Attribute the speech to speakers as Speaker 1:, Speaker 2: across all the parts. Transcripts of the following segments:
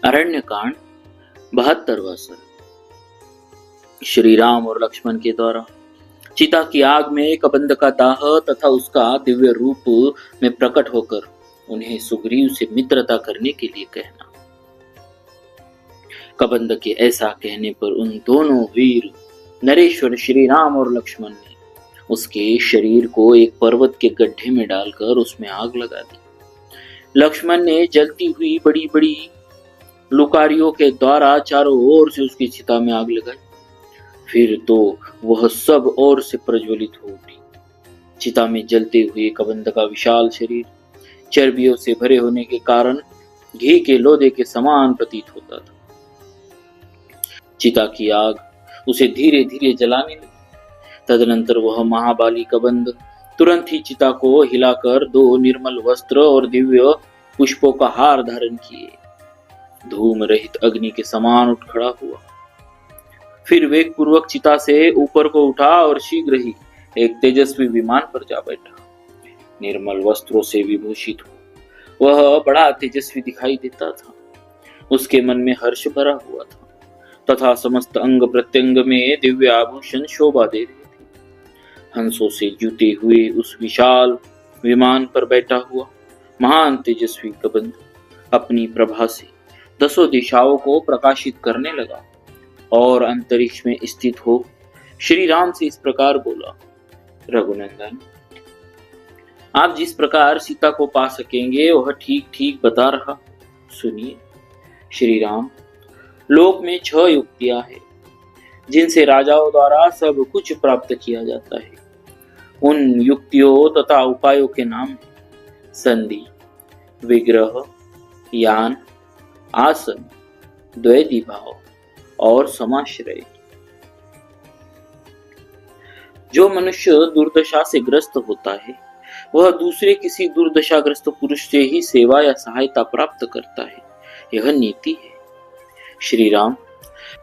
Speaker 1: अरण्यकांड 72वां सर्ग। श्री राम और लक्ष्मण के द्वारा चिता की आग में कबंध का दाह तथा उसका दिव्य रूप में प्रकट होकर उन्हें सुग्रीव से मित्रता करने के लिए कहना। कबंध के ऐसा कहने पर उन दोनों वीर नरेश्वर श्री राम और लक्ष्मण ने उसके शरीर को एक पर्वत के गड्ढे में डालकर उसमें आग लगा दी। लक्ष्मण ने जलती हुई बड़ी बड़ी लुकारियों के द्वारा चारों ओर से उसकी चिता में आग लगाई। फिर तो वह सब ओर से प्रज्वलित हो उठी। चिता में जलते हुए कबंध का विशाल शरीर चर्बियों से भरे होने के कारण घी के लोदे के समान प्रतीत होता था। चिता की आग उसे धीरे धीरे जलाने लगी। तदनंतर वह महाबाली कबंध तुरंत ही चिता को हिलाकर दो निर्मल वस्त्र और दिव्य पुष्पों का हार धारण किए धूम रहित अग्नि के समान उठ खड़ा हुआ। फिर वेग पूर्वक चिता से ऊपर को उठा और शीघ्र ही एक तेजस्वी विमान पर जा बैठा। निर्मल वस्त्रों से विभूषित हो वह बड़ा तेजस्वी दिखाई देता था। उसके मन में हर्ष भरा हुआ था तथा समस्त अंग प्रत्यंग में दिव्य आभूषण शोभा दे रहे थे। हंसों से जुते हुए उस विशाल विमान पर बैठा हुआ महान तेजस्वी कबंध अपनी प्रभा से दसों दिशाओं को प्रकाशित करने लगा और अंतरिक्ष में स्थित हो श्री राम से इस प्रकार बोला, रघुनंदन, आप जिस प्रकार सीता को पा सकेंगे वह ठीक ठीक बता रहा। सुनिए श्री राम, लोक में 6 युक्तियां हैं जिनसे राजाओं द्वारा सब कुछ प्राप्त किया जाता है। उन युक्तियों तथा उपायों के नाम हैं संधि, विग्रह, यान, आसन, द्वैती भाव और समाश्रय। जो मनुष्य दुर्दशा से ग्रस्त होता है वह दूसरे किसी दुर्दशाग्रस्त पुरुष से ही सेवा या सहायता प्राप्त करता है। यह नीति है। श्री राम,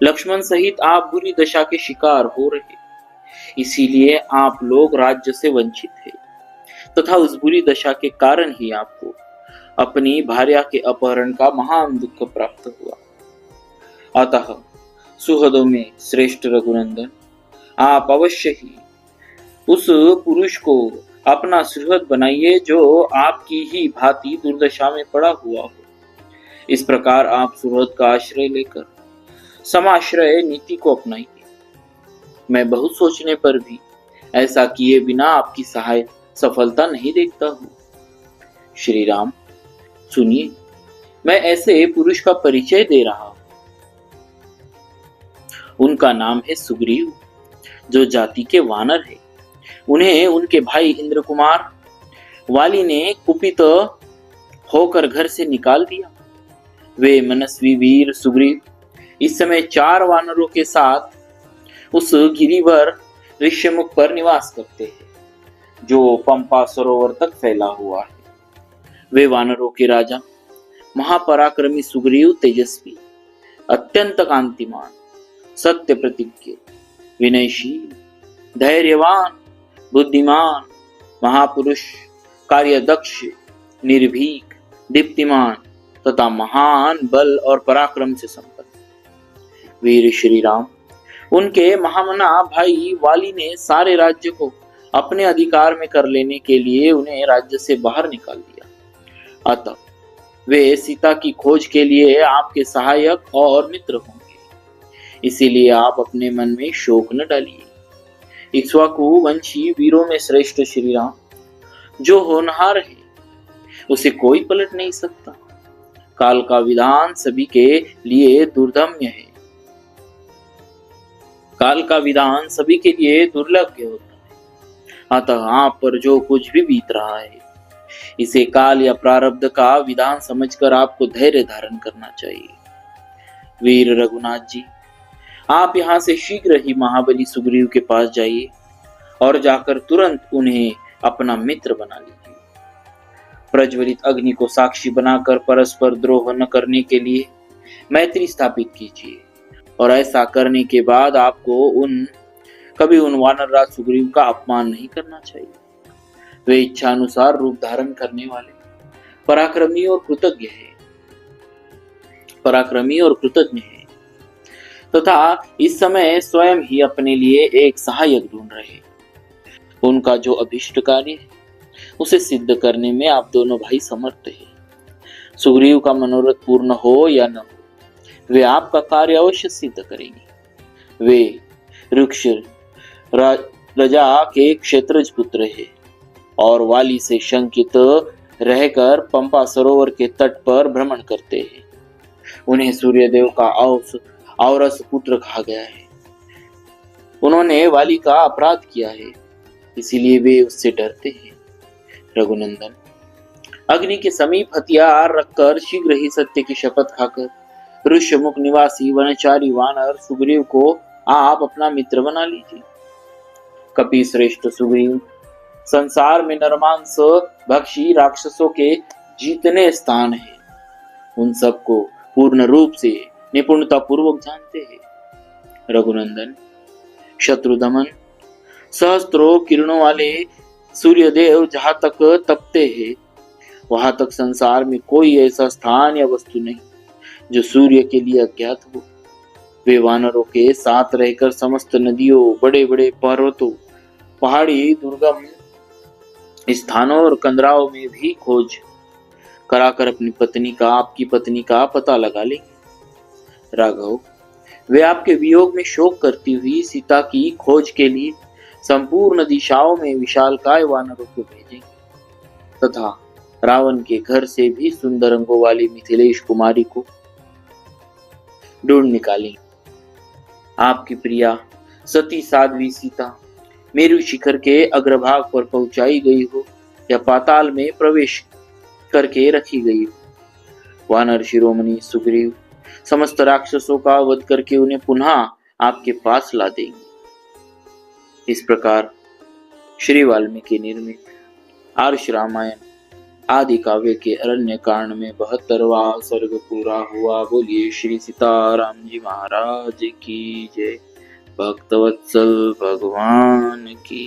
Speaker 1: लक्ष्मण सहित आप बुरी दशा के शिकार हो रहे, इसीलिए आप लोग राज्य से वंचित हैं तथा उस बुरी दशा के कारण ही आपको अपनी भार्या के अपहरण का महान दुख प्राप्त हुआ। अतः सुहृदों में श्रेष्ठ रघुनंदन, आप अवश्य ही उस पुरुष को अपना सुहृद बनाइए जो आपकी ही भांति दुर्दशा में पड़ा हुआ हो। इस प्रकार आप सुहृद का आश्रय लेकर समाश्रय नीति को अपनाइए। मैं बहुत सोचने पर भी ऐसा किए बिना आपकी सफलता नहीं देखता हूँ। श्री राम, सुनिए, मैं ऐसे पुरुष का परिचय दे रहा हूं। उनका नाम है सुग्रीव, जो जाति के वानर है। उन्हें उनके भाई इंद्र कुमार वाली ने कुपित होकर घर से निकाल दिया। वे मनस्वी वीर सुग्रीव इस समय 4 वानरों के साथ उस गिरिवर ऋष्यमुख पर निवास करते हैं जो पंपा सरोवर तक फैला हुआ है। वे वानरों के राजा महापराक्रमी सुग्रीव तेजस्वी, अत्यंत कांतिमान, सत्य प्रतिज्ञ, विनयशील, धैर्यवान, बुद्धिमान, महापुरुष, कार्यदक्ष, निर्भीक, दीप्तिमान तथा महान बल और पराक्रम से संपन्न वीर श्री राम, उनके महामना भाई वाली ने सारे राज्य को अपने अधिकार में कर लेने के लिए उन्हें राज्य से बाहर निकाल दिया। अतः वे सीता की खोज के लिए आपके सहायक और मित्र होंगे। इसीलिए आप अपने मन में शोक न डालिए। इक्ष्वाकु वंशी वीरों में श्रेष्ठ श्री राम जो होनहार है उसे कोई पलट नहीं सकता। काल का विधान सभी के लिए दुर्दम्य है। काल का विधान सभी के लिए दुर्लभ होता है। अतः आप पर जो कुछ भी बीत रहा है इसे काल या प्रारब्ध का विधान समझकर आपको धैर्य धारण करना चाहिए। वीर रघुनाथ जी, आप यहाँ से शीघ्र ही महाबली सुग्रीव के पास जाइए और जाकर तुरंत उन्हें अपना मित्र बना लीजिए। प्रज्वलित अग्नि को साक्षी बनाकर परस्पर द्रोह न करने के लिए मैत्री स्थापित कीजिए और ऐसा करने के बाद आपको कभी उन वानरराज सुग्रीव का अपमान नहीं करना चाहिए। वे इच्छानुसार रूप धारण करने वाले, पराक्रमी और कृतज्ञ है। पराक्रमी और कृतज्ञ है, तथा इस समय स्वयं ही अपने लिए एक सहायक ढूंढ रहे। उनका जो अभिष्ट कार्य है उसे सिद्ध करने में आप दोनों भाई समर्थ हैं। सुग्रीव का मनोरथ पूर्ण हो या न हो, वे आपका कार्य अवश्य सिद्ध करेंगे। वे ऋक्ष रजा के क्षेत्रज पुत्र है और वाली से शंकित रहकर पंपा सरोवर के तट पर भ्रमण करते हैं। उन्हें सूर्यदेव का औरस पुत्र कहा गया है। उन्होंने वाली का अपराध किया है, इसीलिए वे उससे डरते हैं। रघुनंदन, अग्नि के समीप हथियार रखकर शीघ्र ही सत्य की शपथ खाकर ऋष्यमुख निवासी वनचारी वानर सुग्रीव को आप अपना मित्र बना लीजिए। कपि श्रेष्ठ सुग्रीव संसार में नरमांस भक्षी राक्षसों के जीतने स्थान है। उन सबको पूर्ण रूप से निपुणता पूर्वक जानते हैं। रघुनंदन, शत्रु दमन सहस्त्रों किरणों वाले सूर्यदेव जहां तक तपते हैं, वहां तक संसार में कोई ऐसा स्थान या वस्तु नहीं जो सूर्य के लिए अज्ञात हो। वे वानरों के साथ रहकर समस्त नदियों, बड़े बड़े पर्वतों, पहाड़ी, दुर्गम स्थानों और कंदराओं में भी खोज कराकर आपकी पत्नी का पता लगा लेंगे। राघव, वे आपके वियोग में शोक करती हुई सीता की खोज के लिए संपूर्ण दिशाओं में विशालकाय वानरों को भेजेंगे तथा रावण के घर से भी सुंदर अंगों वाली मिथिलेश कुमारी को ढूंढ निकालेंगे। आपकी प्रिया सती साध्वी सीता मेरु शिखर के अग्रभाग पर पहुंचाई गई हो या पाताल में प्रवेश करके रखी गई हो, वानर शिरोमणि सुग्रीव समस्त राक्षसों का वध करके उन्हें पुनः आपके पास ला देंगे। इस प्रकार श्री वाल्मीकि निर्मित आर्ष रामायण आदि काव्य के अरण्य कांड में 72वां सर्ग पूरा हुआ। बोलिए श्री सीताराम जी महाराज की जय। भक्तवत्सल भगवान की